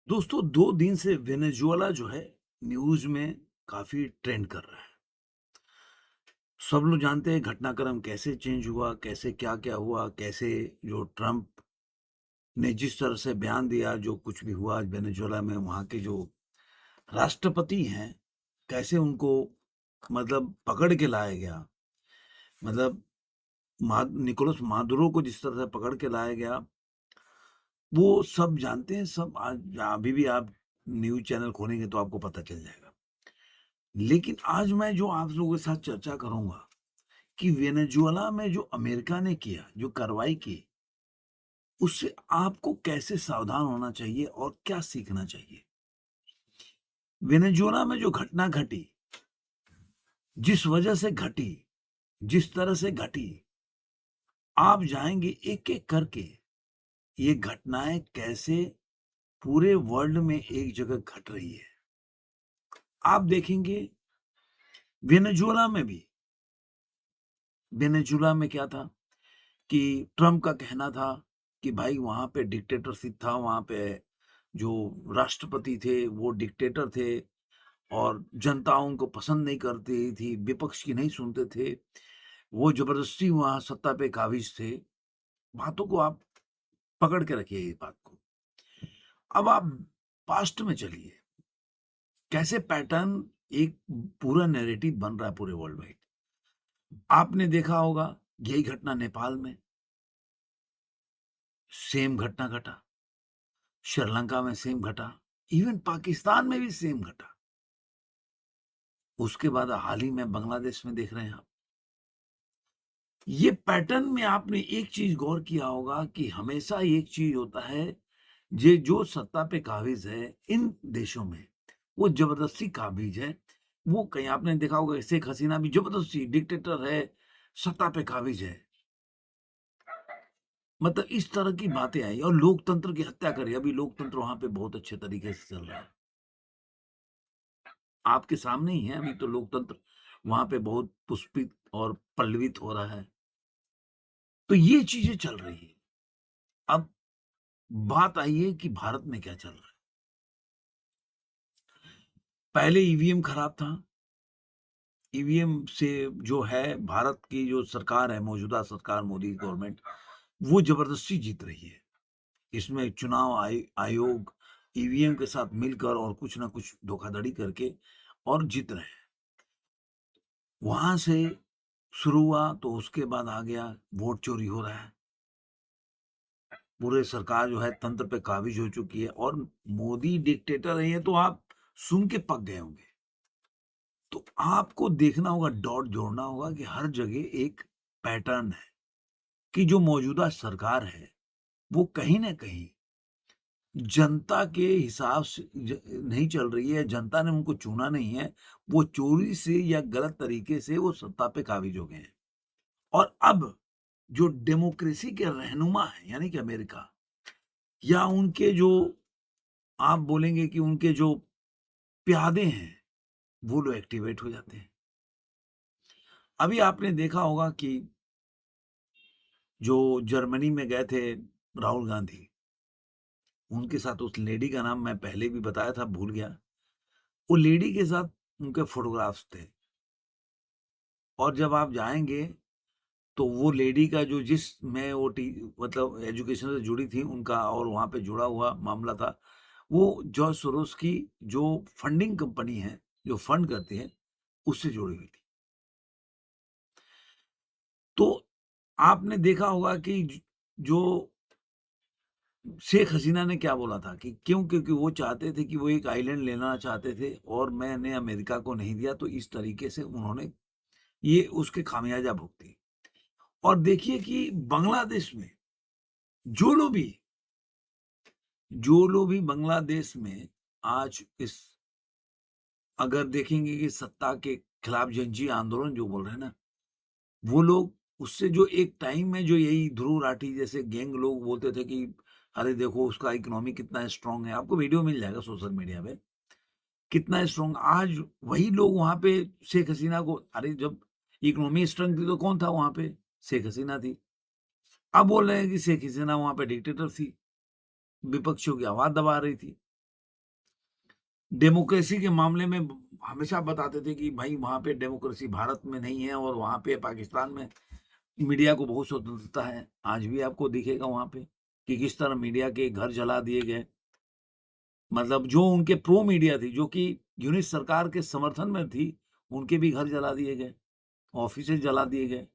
दोस्तों 2 दिन से वेनेजुएला जो है न्यूज़ में काफ़ी ट्रेंड कर रहा है। सब लोग जानते हैं घटनाक्रम कैसे चेंज हुआ, कैसे क्या-क्या हुआ, कैसे जो ट्रम्प ने जिस तरह से बयान दिया, जो कुछ भी हुआ वेनेजुएला में वहाँ के जो राष्ट्रपति हैं, कैसे उनको मतलब पकड़ के लाया गया। मतलब मा निकोलस मादुरो को जिस तरह से पकड़ के लाया गया, वो सब जानते हैं, सब आज अभी भी आप न्यूज़ चैनल खोलेंगे तो आपको पता चल जाएगा। लेकिन आज मैं जो आप लोगों के साथ चर्चा करूँगा कि वेनेजुएला में जो अमेरिका ने किया, जो कार्रवाई की, उससे आपको कैसे सावधान होना चाहिए और क्या सीखना चाहिए? वेनेजुएला में जो घटना घटी, जिस वजह से घटी, जिस तरह से घटी, आप जाएँगे एक-एक करके ये घटनाएँ कैसे पूरे वर्ल्ड में एक जगह घट रही है। आप देखेंगे वेनेजुएला में भी, वेनेजुएला में क्या था कि ट्रम्प का कहना था कि भाई वहाँ पे डिक्टेटरशिप था, वहाँ पे जो राष्ट्रपति थे वो डिक्टेटर थे और जनता उनको पसंद नहीं करती थी, विपक्ष की नहीं सुनते थे। वो ज़बरदस्ती वहाँ सत्ता पे काबिज़ थे। बातों को आप पकड़ के रखिए इस बात को। अब आप पास्ट में चलिए, कैसे पैटर्न एक पूरा नैरेटिव बन रहा है पूरे वर्ल्ड वाइड। आपने देखा होगा यही घटना नेपाल में, सेम घटना घटा। श्रीलंका में सेम घटा, इवन पाकिस्तान में भी सेम घटा। उसके बाद हाल ही में बांग्लादेश में देख रहे हैं आप। ये पैटर्न में आपने एक चीज़ गौर किया होगा कि हमेशा एक चीज़ होता है, ये जो सत्ता पे काबिज़ है इन देशों में, वो ज़बरदस्ती काबिज़ है। वो कहीं आपने देखा होगा शेख हसीना भी ज़बरदस्ती डिक्टेटर है, सत्ता पे काबिज़ है। मतलब इस तरह की बातें आई और लोकतंत्र की हत्या करी। अभी लोकतंत्र वहाँ पे बहुत अच्छे तरीके से चल रहा है। आपके सामने ही है अभी तो लोकतंत्र वहाँ पे बहुत पुष्पित और पल्लवित हो रहा है। तो ये चीज़ें चल रही है। अब बात आई है कि भारत में क्या चल रहा है। पहले ईवीएम खराब था। ईवीएम से जो है भारत की जो सरकार है, मौजूदा सरकार मोदी गवर्नमेंट, वो ज़बरदस्ती जीत रही है। इसमें चुनाव आयोग ईवीएम के साथ मिलकर और कुछ ना कुछ धोखाधड़ी करके और जीत रहे हैं। वहाँ से शुरू हुआ तो उसके बाद आ गया वोट चोरी हो रहा है। पूरे सरकार जो है तंत्र पे काबिज हो चुकी है और मोदी डिक्टेटर है, ये तो आप सुन के पक गए होंगे। तो आपको देखना होगा, डॉट जोड़ना होगा कि हर जगह एक पैटर्न है कि जो मौजूदा सरकार है वो कहीं ना कहीं जनता के हिसाब से नहीं चल रही है। जनता ने उनको चुना नहीं है, वो चोरी से या गलत तरीके से वो सत्ता पे काबिज हो गए हैं। और अब जो डेमोक्रेसी के रहनुमा है यानी कि अमेरिका, या उनके जो आप बोलेंगे कि उनके जो प्यादे हैं, वो लोग एक्टिवेट हो जाते हैं। अभी आपने देखा होगा कि जो जर्मनी में गए थे राहुल गांधी, उनके साथ उस लेडी का नाम मैं पहले भी बताया था, भूल गया। वो लेडी के साथ उनके फोटोग्राफ्स थे और जब आप जाएँगे तो वो लेडी का जो जिसमें वो टी मतलब एजुकेशन से जुड़ी थी उनका और वहाँ पे जुड़ा हुआ मामला था, वो जॉर्ज सोरोस की जो फंडिंग कंपनी है, जो फंड करती है, उससे जुड़ी हुई थी। तो आपने देखा होगा कि जो शेख हसीना ने क्या बोला था कि क्यों? क्योंकि वो चाहते थे कि वो एक आइलैंड लेना चाहते थे और मैंने अमेरिका को नहीं दिया, तो इस तरीके से उन्होंने ये उसके खामियाजा भुगती। और देखिए कि बांग्लादेश में जो लोग भी बांग्लादेश में आज इस अगर देखेंगे कि सत्ता के खिलाफ जनजीय आंदोलन जो बोल रहे हैं ना, वो लोग उससे जो एक टाइम में जो यही ध्रुव राठी जैसे गैंग लोग बोलते थे कि अरे देखो उसका इकोनॉमी कितना स्ट्रांग है, आपको वीडियो मिल जाएगा सोशल मीडिया पे, कितना स्ट्रांग। आज वही लोग वहाँ पे शेख हसीना को, अरे जब इकोनॉमी स्ट्रांग थी तो कौन था वहाँ पे? शेख हसीना थी। अब बोल रहे हैं कि शेख हसीना वहाँ पे डिक्टेटर थी, विपक्षियों की आवाज़ दबा रही थी। डेमोक्रेसी के मामले में हमेशा बताते थे कि भाई वहाँ पे डेमोक्रेसी भारत में नहीं है और वहाँ पे पाकिस्तान में मीडिया को बहुत स्वतंत्रता है। आज भी आपको दिखेगा वहाँ पे कि किस तरह मीडिया के घर जला दिए गए। मतलब जो उनके प्रो मीडिया थी, जो कि यूनिट सरकार के समर्थन में थी, उनके भी घर जला दिए गए, ऑफिसेज़ जला दिए गए।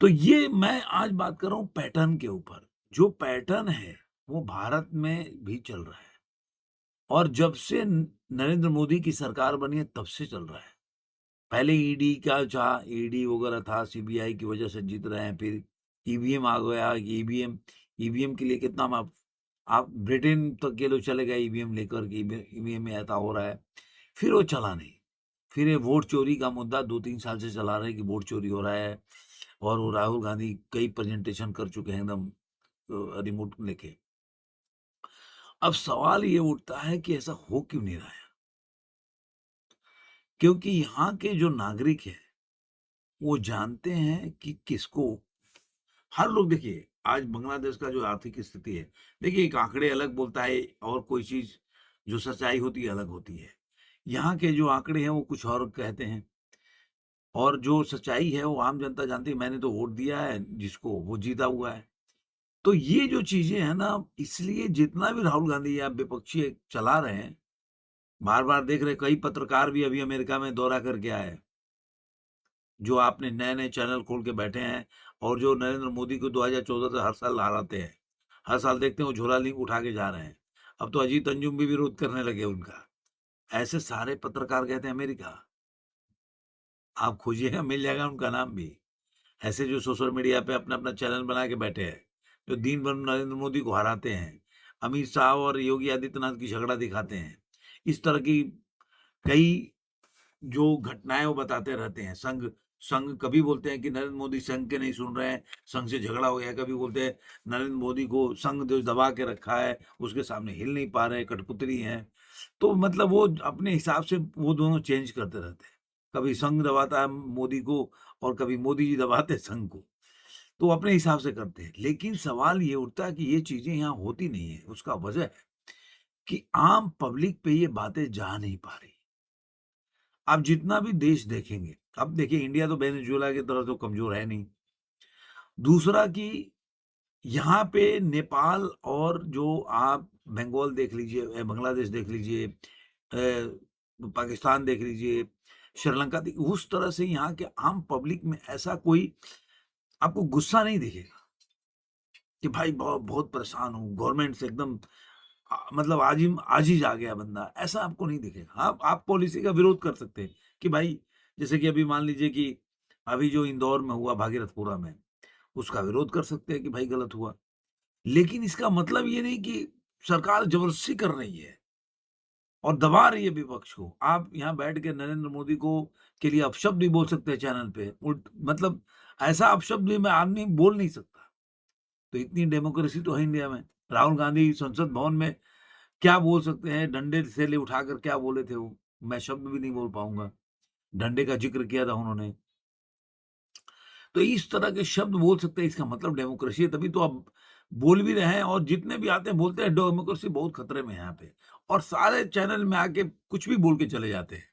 तो ये मैं आज बात कर रहा हूँ पैटर्न के ऊपर। जो पैटर्न है, वो भारत में भी चल रहा है और जब से न नरेंद्र मोदी की सरकार बनी है, तब से चल रहा है। पहले ईडी का ईडी वगैरह था, सीबीआई की वजह से जीत रहे हैं, फिर ईवीएम आ गया। ईवीएम ईवीएम के लिए कितना आप ब्रिटेन तक के लोग चले गए ईवीएम लेकर के, ईवीएम में ऐसा हो रहा है। फिर वो चला नहीं। फिर ये वोट चोरी का मुद्दा 2-3 साल से चला रहे हैं कि वोट चोरी हो रहा है और वो राहुल गांधी कई प्रेजेंटेशन कर चुके हैं एकदम रिमोट लेके। अब सवाल ये उठता है कि ऐसा हो क्यों नहीं रहा है? क्योंकि यहाँ के जो नागरिक हैं, वो जानते हैं कि किसको हर लोग देखिए, आज बांग्लादेश का जो आर्थिक स्थिति है, देखिए एक आंकड़े अलग बोलता है और कोई चीज़ जो सच्चाई होती है अलग होती है। यहाँ के जो आंकड़े हैं वो कुछ और कहते हैं और जो सच्चाई है वो आम जनता जानती है, मैंने तो वोट दिया है जिसको वो जीता हुआ है। तो ये जो चीज़ें हैं ना, इसलिए जितना भी राहुल गांधी या विपक्षी चला रहे हैं, बार-बार देख रहे हैं कई पत्रकार भी अभी अमेरिका में दौरा करके आए हैं। जो आपने नए-नए चैनल खोल के बैठे हैं और जो नरेंद्र मोदी को 2014 से हर साल हराते हैं। हर साल देखते हैं वो झोला लिंक उठा के जा रहे हैं। अब तो अजीत अंजुम भी विरोध करने लगे उनका। ऐसे सारे पत्रकार गए थे अमेरिका। आप खोजिएगा मिल जाएगा उनका नाम भी। ऐसे जो सोशल मीडिया पे अपना-अपना चैनल बना के बैठे हैं, जो दिन भर नरेंद्र मोदी को हराते हैं। अमित शाह और योगी आदित्यनाथ की झगड़ा दिखाते हैं। इस तरह की कई जो घटनाएँ वो बताते रहते हैं। संघ संघ कभी बोलते हैं कि नरेंद्र मोदी संघ के नहीं सुन रहे हैं, संघ से झगड़ा हो गया। कभी बोलते हैं नरेंद्र मोदी को संघ जो दबा के रखा है, उसके सामने हिल नहीं पा रहे, कठपुतली हैं। तो मतलब वो अपने हिसाब से वो दोनों चेंज करते रहते हैं। कभी संघ दबाता है मोदी को और कभी मोदी जी दबाते हैं संघ को। तो अपने हिसाब से करते हैं। लेकिन सवाल ये उठता है कि ये चीज़ें यहाँ होती नहीं है। उसका वजह है कि आम पब्लिक पे ये बातें जा नहीं पा रही। आप जितना भी देश देखेंगे, अब देखिए इंडिया तो वेनेजुएला की तरह तो कमज़ोर है नहीं। दूसरा कि यहाँ पे नेपाल और जो आप बंगाल देख लीजिए, बांग्लादेश देख लीजिए, पाकिस्तान देख लीजिए, श्रीलंका उस तरह से यहाँ के आम पब्लिक में ऐसा कोई आपको गुस्सा नहीं दिखेगा कि भाई बहुत परेशान हूँ, गवर्नमेंट से एकदम मतलब आजिज़ आ गया बंदा, ऐसा आपको नहीं दिखेगा। आप पॉलिसी का विरोध कर सकते हैं कि भाई जैसे कि अभी मान लीजिए कि अभी जो इंदौर में हुआ भागीरथपुरा में, उसका विरोध कर सकते हैं कि भाई गलत हुआ। लेकिन इसका मतलब ये नहीं कि सरकार ज़बरदस्ती कर रही है और दबा रही है विपक्ष को। आप यहाँ बैठ के नरेंद्र मोदी को के लिए अपशब्द भी बोल सकते हैं चैनल पे। मतलब ऐसा अपशब्द भी मैं आदमी बोल नहीं सकता। तो इतनी डेमोक्रेसी तो है इंडिया में। राहुल गांधी संसद भवन में क्या बोल सकते हैं, डंडे से ले उठाकर क्या बोले थे वो, मैं शब्द भी नहीं बोल पाऊँगा। डंडे का ज़िक्र किया था उन्होंने। तो इस तरह के शब्द बोल सकते हैं, इसका मतलब डेमोक्रेसी है, तभी तो अब बोल भी रहे हैं और जितने भी आते हैं बोलते हैं डेमोक्रेसी बहुत खतरे में है यहाँ पे और सारे चैनल में आके कुछ भी बोल के चले जाते हैं।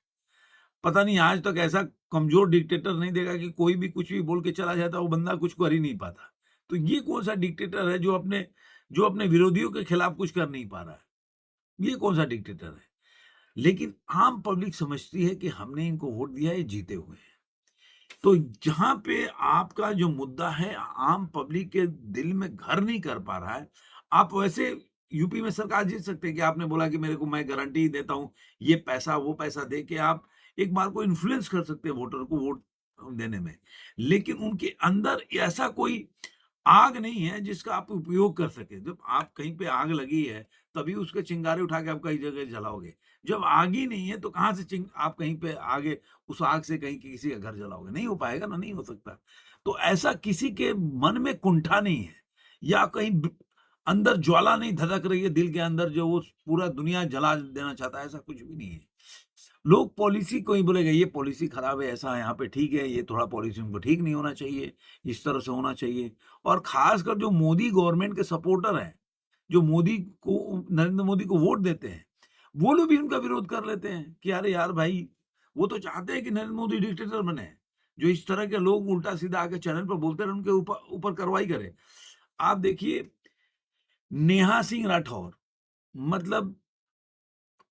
पता नहीं आज तक ऐसा कमज़ोर डिक्टेटर नहीं देखा कि कोई भी कुछ भी बोल के चला जाता है, वो बंदा कुछ कर ही नहीं पाता। तो ये कौन-सा डिक्टेटर है जो अपने विरोधियों के खिलाफ कुछ कर नहीं पा रहा है? ये कौन-सा डिक्टेटर है? लेकिन आम पब्लिक समझती है कि हमने इनको वोट दिया है, ये जीते हुए हैं। तो जहाँ पे आपका जो मुद्दा है आम पब्लिक के दिल में घर नहीं कर पा रहा है, आप वैसे यूपी में सरकार जीत सकते हैं कि आपने बोला कि मेरे को मैं गारंटी देता हूँ, ये पैसा, वो पैसा दे के आप एक बार को इन्फ्लुएंस कर सकते हैं वोटर को वोट देने में। लेकिन उनके अंदर ऐसा कोई आग नहीं है जिसका आप उपयोग कर सकें। जब आप कहीं पे आग लगी है, तभी उसके चिंगारे उठा के आप कई जगह जलाओगे। जब आग ही नहीं है तो कहाँ से आप कहीं पे आगे उस आग से कहीं किसी का घर जलाओगे? नहीं हो पाएगा ना, नहीं हो सकता। तो ऐसा किसी के मन में कुंठा नहीं है या कहीं अंदर ज्वाला नहीं धधक रही है दिल के अंदर जो वो पूरा दुनिया जला देना चाहता है, ऐसा कुछ भी नहीं है। लोग पॉलिसी को ही बोलेंगे ये पॉलिसी खराब है, ऐसा यहाँ पे ठीक है, ये थोड़ा पॉलिसी उनको ठीक नहीं होना चाहिए, इस तरह से होना चाहिए। और खासकर जो मोदी गवर्नमेंट के सपोर्टर हैं, जो मोदी को नरेंद्र मोदी को वोट देते हैं, वो लोग भी उनका विरोध कर लेते हैं कि अरे यार भाई, वो तो चाहते हैं कि नरेंद्र मोदी डिक्टेटर बने। जो इस तरह के लोग उल्टा-सीधा आके चैनल पर बोलते रहे, उनके ऊपर ऊपर कार्रवाई करें। आप देखिए नेहा सिंह राठौर, मतलब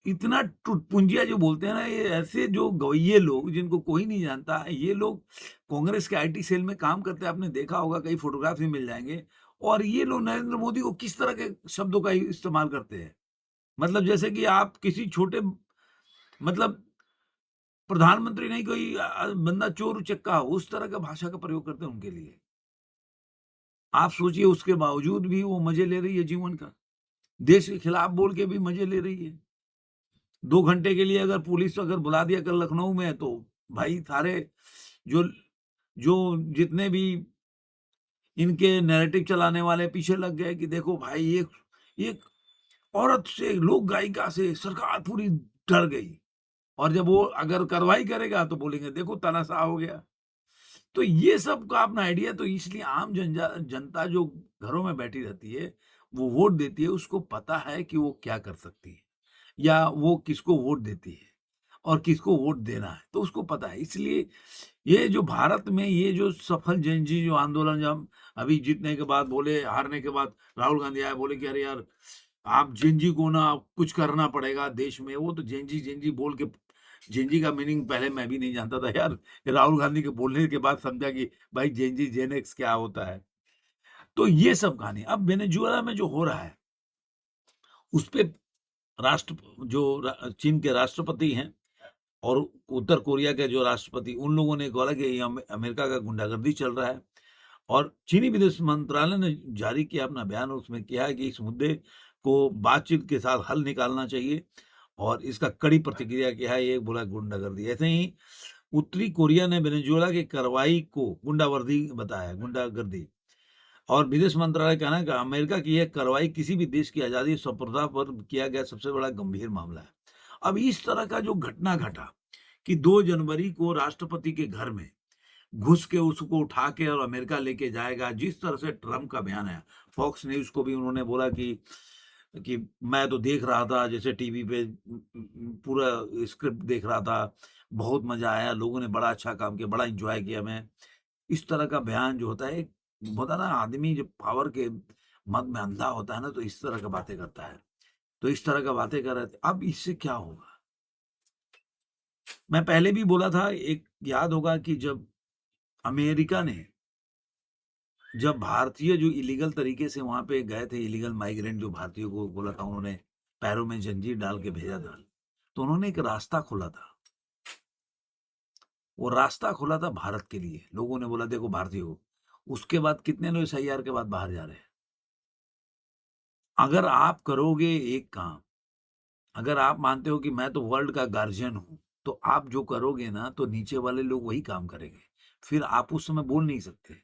इतना टुटपुंजिया जो बोलते हैं ना, ये ऐसे जो गवैये लोग जिनको कोई नहीं जानता, ये लोग कांग्रेस के आईटी सेल में काम करते हैं, आपने देखा होगा, कई फोटोग्राफ भी मिल जाएँगे। और ये लोग नरेंद्र मोदी को किस तरह के शब्दों का इस्तेमाल करते हैं। मतलब जैसे कि आप किसी छोटे, मतलब प्रधानमंत्री नहीं, कोई बंदा चोर उचक्का हो, उस तरह का भाषा का प्रयोग करते हैं उनके लिए। आप सोचिए उसके बावजूद भी वो मज़े ले रही है जीवन का। देश के खिलाफ बोल के भी मज़े ले रही है। 2 घंटे के लिए अगर पुलिस अगर बुला दिया कल लखनऊ में, तो भाई सारे जो जो जितने भी इनके नैरेटिव चलाने वाले पीछे लग गए कि देखो भाई, एक एक औरत से, लोक गायिका से सरकार पूरी डर गई। और जब वो अगर कार्रवाई करेगा तो बोलेंगे देखो तानाशाह हो गया। तो ये सब का अपना आइडिया, तो इसलिए आम जनता जो घरों में बैठी रहती है, वो वोट देती है, उसको पता है कि वो क्या कर सकती है या वो किसको वोट देती है और किसको वोट देना है, तो उसको पता है। इसलिए ये जो भारत में ये जो सफल जेन ज़ी जो आंदोलन, जब हम अभी जीतने के बाद बोले, हारने के बाद राहुल गांधी आए, बोले कि अरे यार, आप जेन ज़ी को ना कुछ करना पड़ेगा देश में। वो तो जेन ज़ी बोल के, जेन ज़ी का मीनिंग पहले मैं भी नहीं जानता था यार। राहुल गांधी के बोलने के बाद समझा कि भाई जेन ज़ी, जेन एक्स क्या होता है। तो ये सब कहानी अब वेनेजुएला में जो हो रहा है, उसपे राष्ट्र जो चीन के राष्ट्रपति हैं और उत्तर कोरिया के जो राष्ट्रपति, उन लोगों ने बोला कि ये अमेरिका का गुंडागर्दी चल रहा है। और चीनी विदेश मंत्रालय ने जारी किया अपना बयान, उसमें किया है कि इस मुद्दे को बातचीत के साथ हल निकालना चाहिए और इसका कड़ी प्रतिक्रिया किया है। ये बोला गुंडागर्दी। ऐसे ही उत्तरी कोरिया ने वेनेजुएला की कार्रवाई को गुंडावर्दी बताया, गुंडागर्दी। और विदेश मंत्रालय का कहना है कि अमेरिका की यह कार्रवाई किसी भी देश की आज़ादी और संप्रभुता पर किया गया सबसे बड़ा गंभीर मामला है। अब इस तरह का जो घटना घटा कि 2 जनवरी को राष्ट्रपति के घर में घुस के उसको उठा के और अमेरिका लेके जाएगा, जिस तरह से ट्रम्प का बयान आया। फॉक्स न्यूज़ को भी उन्होंने बोला कि मैं तो देख रहा था जैसे टीवी पे, पूरा स्क्रिप्ट देख रहा था, बहुत मज़ा आया, लोगों ने बड़ा अच्छा काम किया, बड़ा एन्जॉय किया मैं। इस तरह का बयान जो होता है, एक होता है ना, आदमी जब पावर के मद में अंधा होता है ना, तो इस तरह की बातें करता है। तो इस तरह का बातें कर रहे थे। अब इससे क्या होगा? मैं पहले भी बोला था, एक याद होगा कि जब अमेरिका ने, जब भारतीय जो इलीगल तरीके से वहाँ पे गए थे, इलीगल माइग्रेंट जो भारतीयों को बोला था, उन्होंने पैरों में जंजीर डाल के भेजा था, तो उन्होंने एक रास्ता खोला था। वो रास्ता खोला था भारत के लिए। लोगों ने बोला देखो भारतीयों को। उसके बाद कितने लोग एसआईआर के बाद बाहर जा रहे हैं। अगर आप करोगे एक काम, अगर आप मानते हो कि मैं तो वर्ल्ड का गार्जियन हूँ, तो आप जो करोगे ना, तो नीचे वाले लोग वही काम करेंगे। फिर आप उस समय बोल नहीं सकते,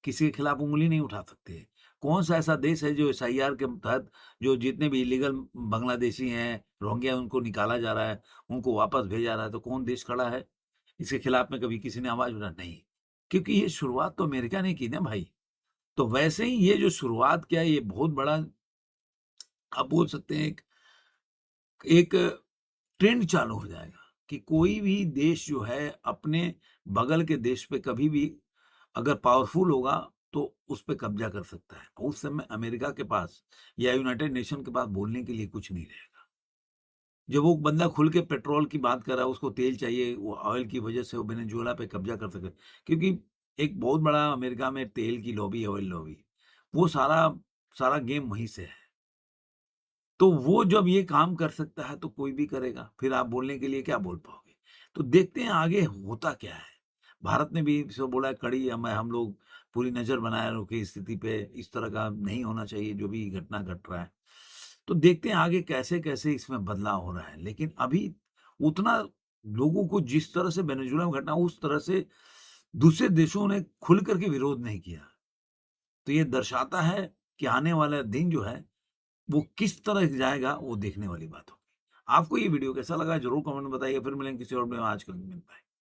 किसी के खिलाफ उँगली नहीं उठा सकते। कौन-सा ऐसा देश है जो एसआईआर के तहत जो जितने भी इलीगल बांग्लादेशी हैं, रोहिंग्या, उनको निकाला जा रहा है, उनको वापस भेजा जा रहा है, तो कौन देश खड़ा है? इसके खिलाफ में कभी किसी ने आवाज़ उठाई? नहीं। क्योंकि ये शुरुआत तो अमेरिका ने की ना भाई। तो वैसे ही ये जो शुरुआत किया है, ये बहुत बड़ा, आप बोल सकते हैं, एक एक ट्रेंड चालू हो जाएगा कि कोई भी देश जो है अपने बगल के देश पे कभी भी अगर पावरफुल होगा, तो उस पे कब्जा कर सकता है। उस समय अमेरिका के पास या यूनाइटेड नेशन के पास बोलने के लिए कुछ नहीं रहेगा। जब वो बंदा खुल के पेट्रोल की बात कर रहा है, उसको तेल चाहिए, वो ऑयल की वजह से वो वेनेजुएला पे कब्जा कर सके, क्योंकि एक बहुत बड़ा अमेरिका में तेल की लॉबी है, ऑयल लॉबी। वो सारा सारा गेम वहीं से है। तो वो जब ये काम कर सकता है, तो कोई भी करेगा। फिर आप बोलने के लिए क्या बोल पाओगे? तो देखते हैं आगे होता क्या है। भारत ने भी सो बोला है, कड़ी हम लोग पूरी नज़र बनाए रखे स्थिति पे, इस तरह का नहीं होना चाहिए जो भी घटना घट रहा है। तो देखते हैं आगे कैसे-कैसे इसमें बदलाव हो रहा है। लेकिन अभी उतना लोगों को जिस तरह से वेनेजुएला में घटना, उस तरह से दूसरे देशों ने खुल कर के विरोध नहीं किया। तो ये दर्शाता है कि आने वाला दिन जो है, वो किस तरह जाएगा, वो देखने वाली बात होगी। आपको ये वीडियो कैसा लगा ज़रूर कमेंट में बताइए। फिर मिलेंगे किसी और वीडियो में। आज के लिए बाय।